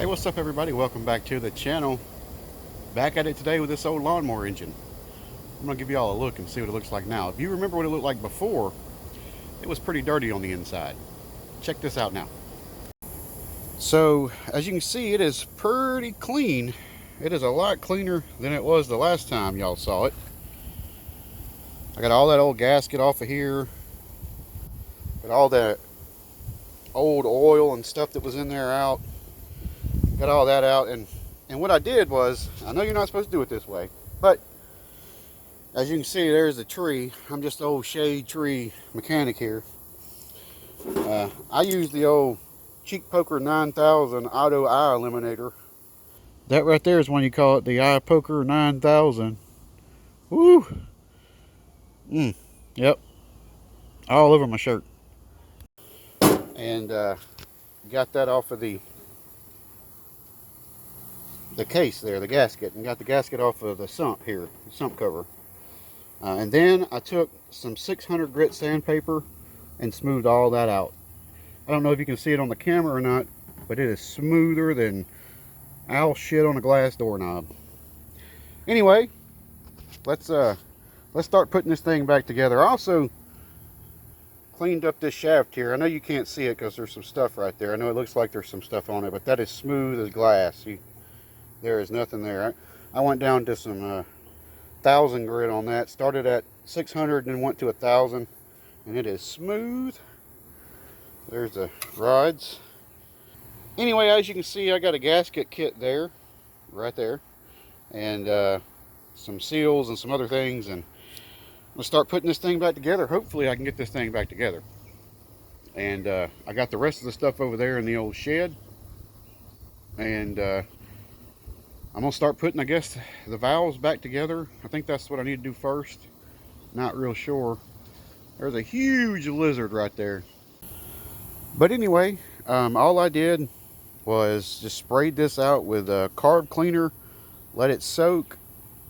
Hey, what's up everybody? Welcome back to the channel. Back at it today with this old lawnmower engine. I'm going to give you all a look and see what it looks like now. If you remember what it looked like before, it was pretty dirty on the inside. Check this out now. So, as you can see, it is pretty clean. It is a lot cleaner than it was the last time y'all saw it. I got all that old gasket off of here. Got all that old oil and stuff that was in there out. Got all that out, and what I did was, I know you're not supposed to do it this way, but as you can see, there's the tree. I'm just an old shade tree mechanic here. I use the old Cheek Poker 9000 Auto Eye Eliminator. That right there is when you call it the Eye Poker 9000. Woo! Yep. All over my shirt. And got that off of the case there, the gasket, and got the gasket off of the sump here, the sump cover. And then I took some 600 grit sandpaper and smoothed all that out. I don't know if you can see it on the camera or not, but it is smoother than owl shit on a glass doorknob. Anyway, let's start putting this thing back together. I also cleaned up this shaft here. I know you can't see it because there's some stuff right there. I know it looks like there's some stuff on it, but that is smooth as glass. There is nothing there. I went down to some 1,000 grit on that. Started at 600 and then went to 1,000, and it is smooth. There's the rods. Anyway, as you can see, I got a gasket kit there, right there, and some seals and some other things, and we'll start putting this thing back together. Hopefully I can get this thing back together. And I got the rest of the stuff over there in the old shed, and I'm gonna start putting, I guess, the valves back together. I think that's what I need to do first. Not real sure. There's a huge lizard right there. But anyway, all I did was just sprayed this out with a carb cleaner, let it soak,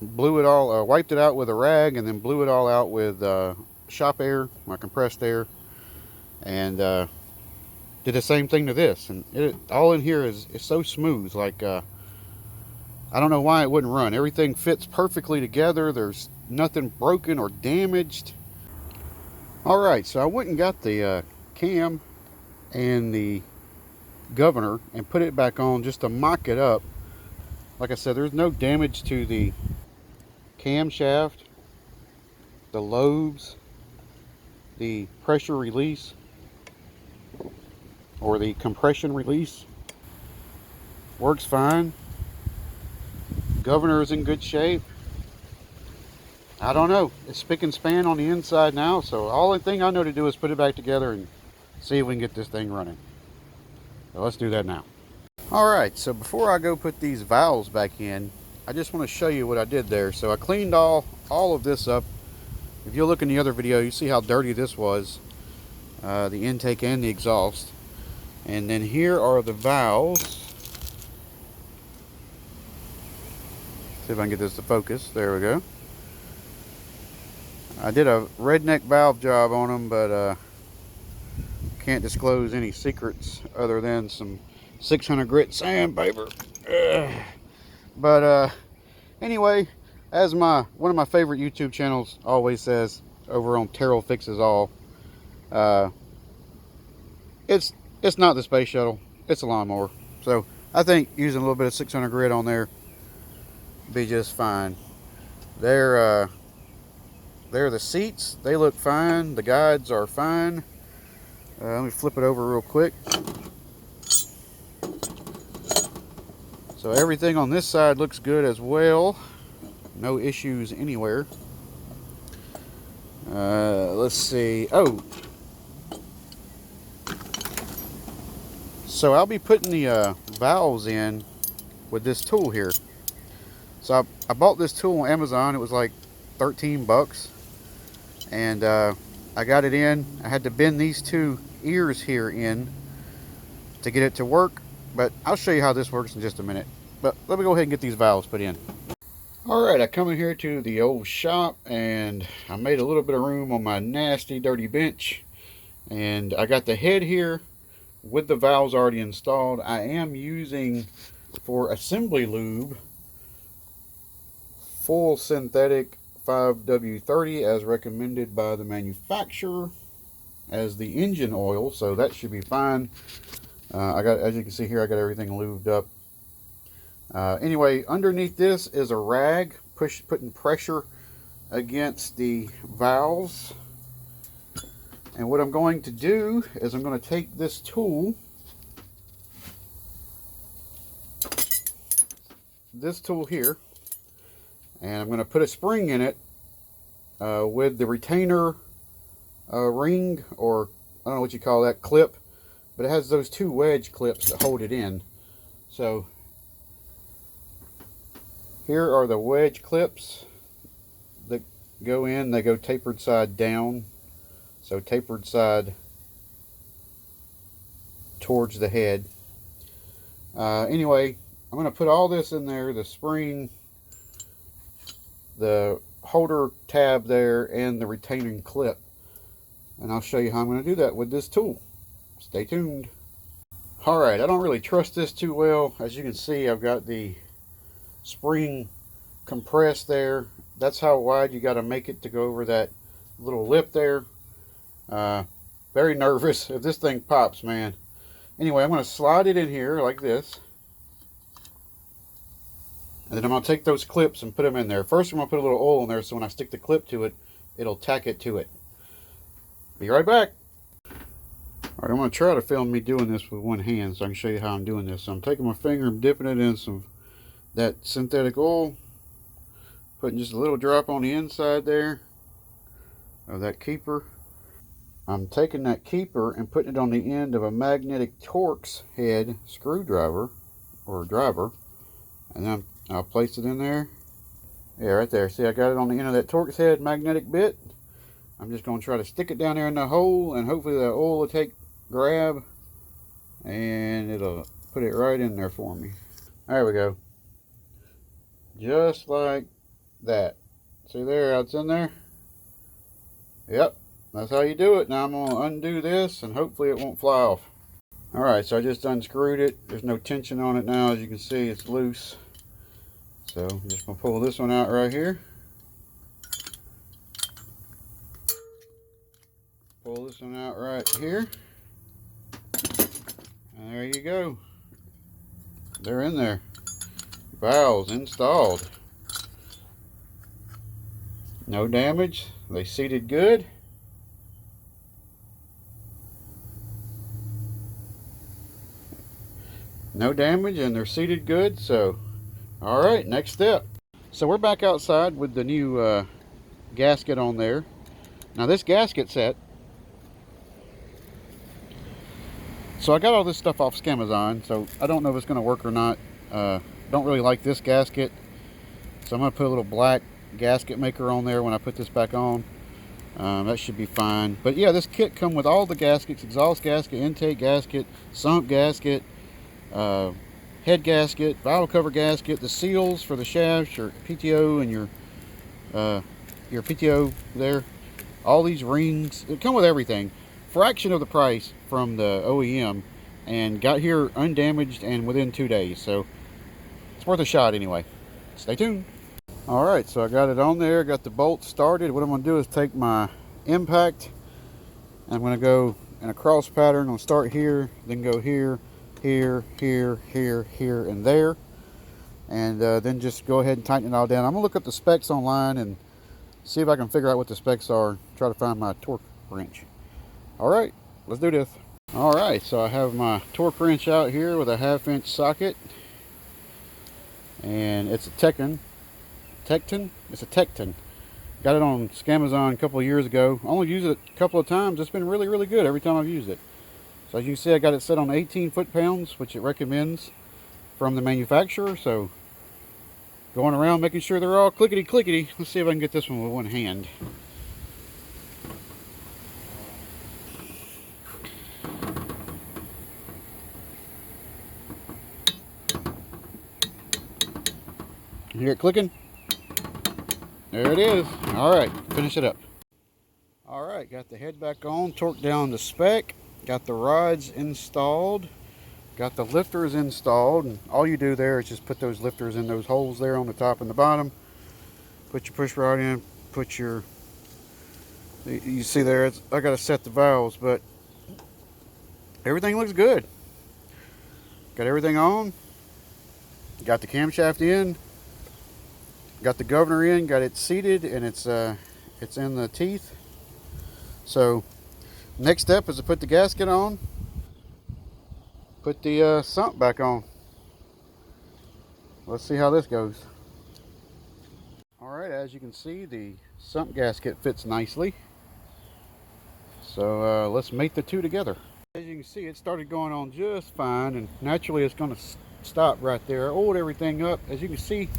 blew it all, wiped it out with a rag, and then blew it all out with shop air, my compressed air, and did the same thing to this. And it all in here is so smooth, like I don't know why it wouldn't run. Everything fits perfectly together. There's nothing broken or damaged. Alright, so I went and got the cam and the governor and put it back on just to mock it up. Like I said, there's no damage to the camshaft, the lobes, the pressure release, or the compression release. Works fine. Governor is in good shape. I don't know, it's spick and span on the inside now, so all the thing I know to do is put it back together and see if we can get this thing running. So let's do that now. Alright, so before I go put these valves back in, I just want to show you what I did there. So I cleaned all of this up. If you look in the other video, you see how dirty this was, the intake and the exhaust. And then here are the valves. See if I can get this to focus. There we go. I did a redneck valve job on them, but can't disclose any secrets other than some 600 grit sandpaper. But anyway, as one of my favorite YouTube channels always says, over on Terrell Fixes All, it's not the space shuttle, it's a lawnmower. So I think using a little bit of 600 grit on there be just fine. They're the seats, they look fine. The guides are fine. Let me flip it over real quick. So everything on this side looks good as well. No issues anywhere. Let's see. Oh, so I'll be putting the valves in with this tool here. So I bought this tool on Amazon. It was like 13 bucks. And I got it in. I had to bend these two ears here in to get it to work. But I'll show you how this works in just a minute. But let me go ahead and get these valves put in. Alright, I come in here to the old shop, and I made a little bit of room on my nasty, dirty bench. And I got the head here with the valves already installed, I am using, for assembly lube, full synthetic 5W30 as recommended by the manufacturer as the engine oil, so that should be fine. I got, as you can see here, I got everything lubed up. Anyway, underneath this is a rag putting pressure against the valves. And what I'm going to do is I'm going to take this tool, here, and I'm going to put a spring in it with the retainer ring, or I don't know what you call that, clip, but it has those two wedge clips to hold it in. So here are the wedge clips that go in. They go tapered side down, so tapered side towards the head. Anyway, I'm going to put all this in there, the spring, the holder tab there, and the retaining clip. And I'll show you how I'm going to do that with this tool. Stay tuned. Alright, I don't really trust this too well. As you can see, I've got the spring compressed there. That's how wide you got to make it to go over that little lip there. Very nervous if this thing pops, man. Anyway, I'm going to slide it in here like this. And then I'm going to take those clips and put them in there. First, I'm going to put a little oil in there so when I stick the clip to it, it'll tack it to it. Be right back. Alright, I'm going to try to film me doing this with one hand so I can show you how I'm doing this. So I'm taking my finger and dipping it in some that synthetic oil. Putting just a little drop on the inside there of that keeper. I'm taking that keeper and putting it on the end of a magnetic Torx head screwdriver or driver, and then I'll place it in there. Yeah, right there. See, I got it on the end of that Torx head magnetic bit. I'm just going to try to stick it down there in the hole, and hopefully the oil will take grab and it'll put it right in there for me. There we go. Just like that. See there how it's in there? Yep, that's how you do it. Now I'm going to undo this and hopefully it won't fly off. Alright, so I just unscrewed it. There's no tension on it now. As you can see, it's loose. So I'm just going to pull this one out right here. Pull this one out right here. And there you go. They're in there. Valves installed. No damage. They seated good. No damage, and they're seated good. So, all right, next step. So we're back outside with the new gasket on there. Now this gasket set, so I got all this stuff off Scamazon, so I don't know if it's going to work or not. Don't really like this gasket, so I'm going to put a little black gasket maker on there when I put this back on. That should be fine. But yeah, this kit comes with all the gaskets: exhaust gasket, intake gasket, sump gasket, head gasket, valve cover gasket, the seals for the shafts, your PTO and your PTO there. All these rings, it come with everything. Fraction of the price from the OEM, and got here undamaged and within 2 days. So it's worth a shot anyway. Stay tuned. Alright, so I got it on there, got the bolt started. What I'm going to do is take my impact, and I'm going to go in a cross pattern. I'm going to start here, then go here, here, here, here, here, and there. And then just go ahead and tighten it all down. I'm going to look up the specs online and see if I can figure out what the specs are. Try to find my torque wrench. Alright, let's do this. Alright, so I have my torque wrench out here with a 1/2 inch socket. And it's a Tecton. It's a Tecton. Got it on Scamazon a couple of years ago. Only used it a couple of times. It's been really, really good every time I've used it. So as you can see, I got it set on 18 foot-pounds, which it recommends from the manufacturer. So going around making sure they're all clickety-clickety. Let's see if I can get this one with one hand. You hear it clicking? There it is. All right, finish it up. All right, got the head back on, torque down to spec. Got the rods installed. Got the lifters installed. And all you do there is just put those lifters in those holes there on the top and the bottom. Put your push rod in. Put your... You see there, I got to set the valves, but everything looks good. Got everything on. Got the camshaft in. Got the governor in. Got it seated, and it's in the teeth. So next step is to put the gasket on. Put the sump back on. Let's see how this goes. All right, as you can see, the sump gasket fits nicely. So let's mate the two together. As you can see, it started going on just fine, and naturally it's going to stop right there. I oiled everything up. As you can see,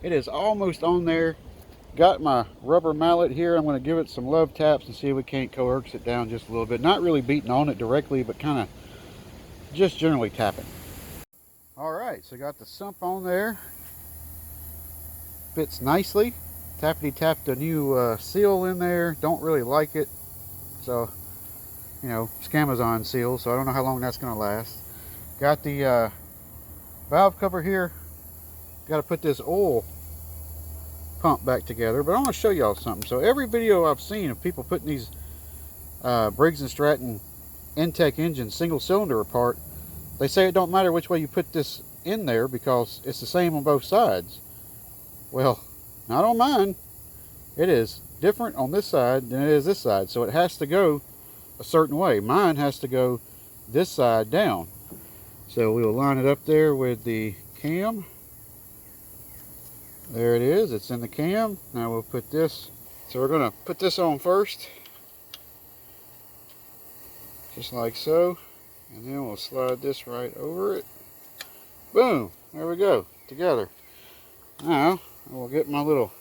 it is almost on there. Got my rubber mallet here. I'm going to give it some love taps and see if we can't coax it down just a little bit. Not really beating on it directly, but kind of just generally tapping. All right, so got the sump on there. Fits nicely. Tappity tapped a new seal in there. Don't really like it. So, you know, Scamazon seal, so I don't know how long that's going to last. Got the valve cover here. Got to put this oil pump back together, but I want to show y'all something. So every video I've seen of people putting these Briggs Stratton Intek engine single cylinder apart, they say it don't matter which way you put this in there because it's the same on both sides. Well, not on mine. It is different on this side than it is this side, so it has to go a certain way. Mine has to go this side down. So we will line it up there with the cam. There it is. It's in the cam. Now we'll put this. So we're going to put this on first. Just like so. And then we'll slide this right over it. Boom. There we go. Together. Now we'll get my little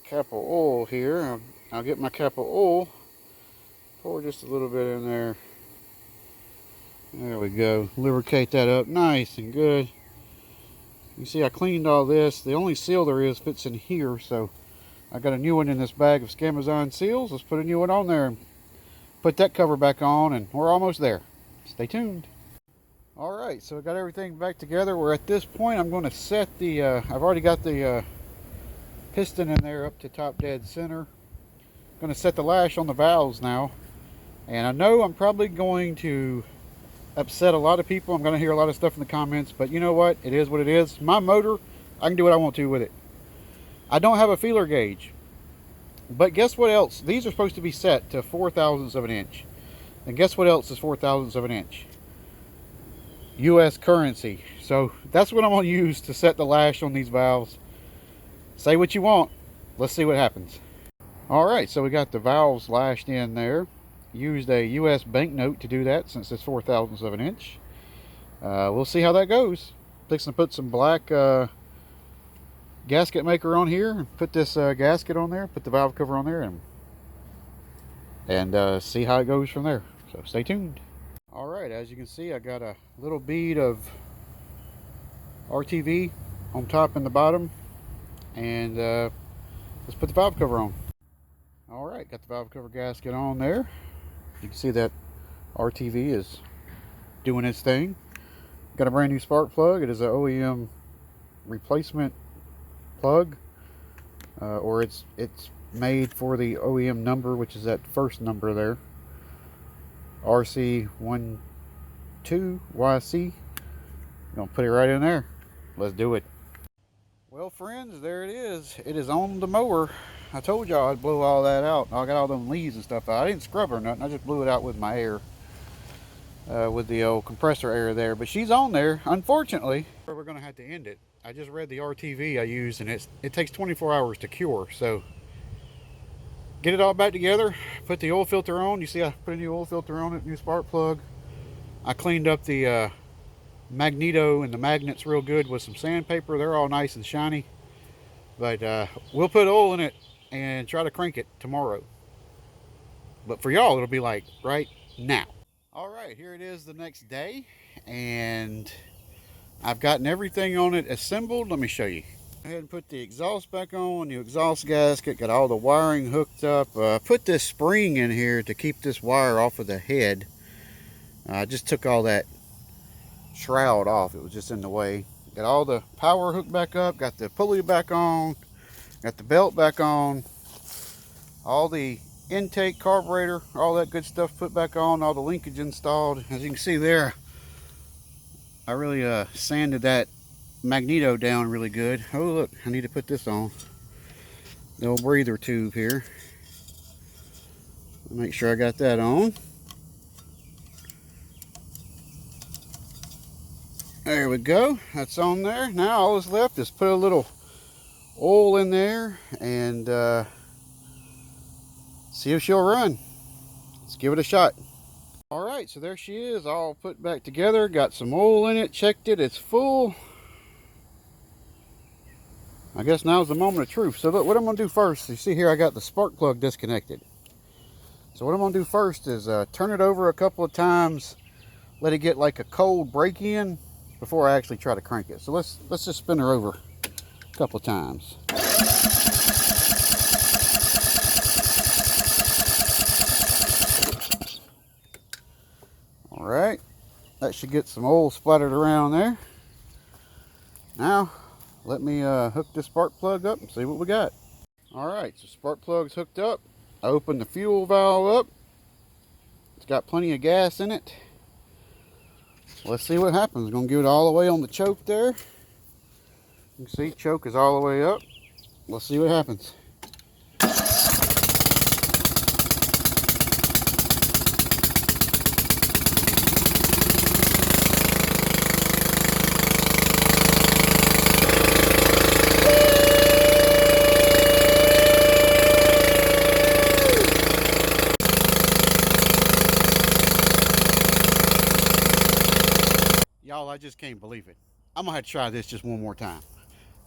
cap of oil here. I'll get my cap of oil. Pour just a little bit in there. There we go. Lubricate that up nice and good. You see I cleaned all this. The only seal there is fits in here, so I got a new one in this bag of Scamazon seals. Let's put a new one on there and put that cover back on, and we're almost there. Stay tuned. Alright, so I got everything back together. We're at this point. I'm going to set the, I've already got the piston in there up to top dead center. I'm going to set the lash on the valves now. And I know I'm probably going to upset a lot of people. I'm going to hear a lot of stuff in the comments, but you know what? It is what it is. My motor, I can do what I want to with it. I don't have a feeler gauge. But guess what else? These are supposed to be set to 4/1000ths of an inch. And guess what else is 4/1000ths of an inch? US currency. So that's what I'm going to use to set the lash on these valves. Say what you want. Let's see what happens. Alright, so we got the valves lashed in there. Used a US banknote to do that since it's 4/1000ths of an inch. We'll see how that goes. Fixing to put some black gasket maker on here and put this gasket on there, put the valve cover on there, and see how it goes from there. So stay tuned. Alright, as you can see, I got a little bead of RTV on top and the bottom, and let's put the valve cover on. Alright, got the valve cover gasket on there. You can see that RTV is doing its thing. Got a brand new spark plug. It is an OEM replacement plug, or it's made for the OEM number, which is that first number there, RC12YC. Gonna put it right in there. Let's do it. Well, friends, there it is. It is on the mower. I told y'all I'd blow all that out. I got all them leaves and stuff out. I didn't scrub her or nothing. I just blew it out with my air, with the old compressor air there. But she's on there. Unfortunately, we're gonna have to end it. I just read the RTV I used, and it takes 24 hours to cure. So get it all back together. Put the oil filter on. You see I put a new oil filter on it, new spark plug. I cleaned up the magneto and the magnets real good with some sandpaper. They're all nice and shiny. But we'll put oil in it and try to crank it tomorrow. But for y'all, it'll be like right now. All right, here it is the next day, and I've gotten everything on it assembled. Let me show you. ahead and put the exhaust back on, the exhaust gasket, got all the wiring hooked up. Put this spring in here to keep this wire off of the head. I just took all that shroud off, it was just in the way. Got all the power hooked back up, got the pulley back on, got the belt back on, all the intake, carburetor, all that good stuff put back on, all the linkage installed. As you can see there, I really sanded that magneto down really good. Oh look, I need to put this on. The old breather tube here. Make sure I got that on. There we go, that's on there. Now all that's left is put a little oil in there and see if she'll run. Let's give it a shot. All right, so there she is, all put back together. Got some oil in it, checked it, it's full. I guess now's the moment of truth. So look, what I'm gonna do first, you see here I got the spark plug disconnected. So what I'm gonna do first is turn it over a couple of times, let it get like a cold break in before I actually try to crank it. So let's just spin her over a couple of times. All right, that should get some oil splattered around there. Now let me hook this spark plug up and see what we got. All right, so spark plug's hooked up. I opened the fuel valve up. It's got plenty of gas in it. Let's see what happens. I'm gonna give it all the way on the choke there. You can see choke is all the way up. Let's see what happens. Y'all, I just can't believe it. I'm gonna have to try this just one more time.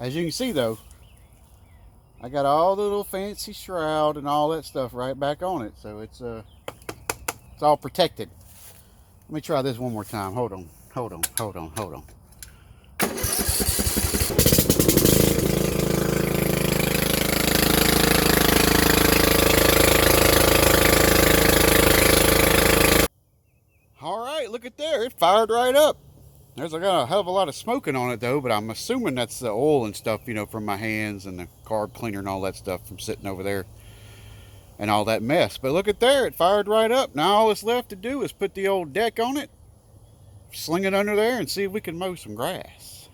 As you can see though, I got all the little fancy shroud and all that stuff right back on it, so it's all protected. Let me try this one more time. Hold on. All right, look at there, it fired right up. There's got a hell of a lot of smoking on it though, but I'm assuming that's the oil and stuff, you know, from my hands and the carb cleaner and all that stuff from sitting over there and all that mess. But look at there, it fired right up. Now all that's left to do is put the old deck on it, sling it under there and see if we can mow some grass.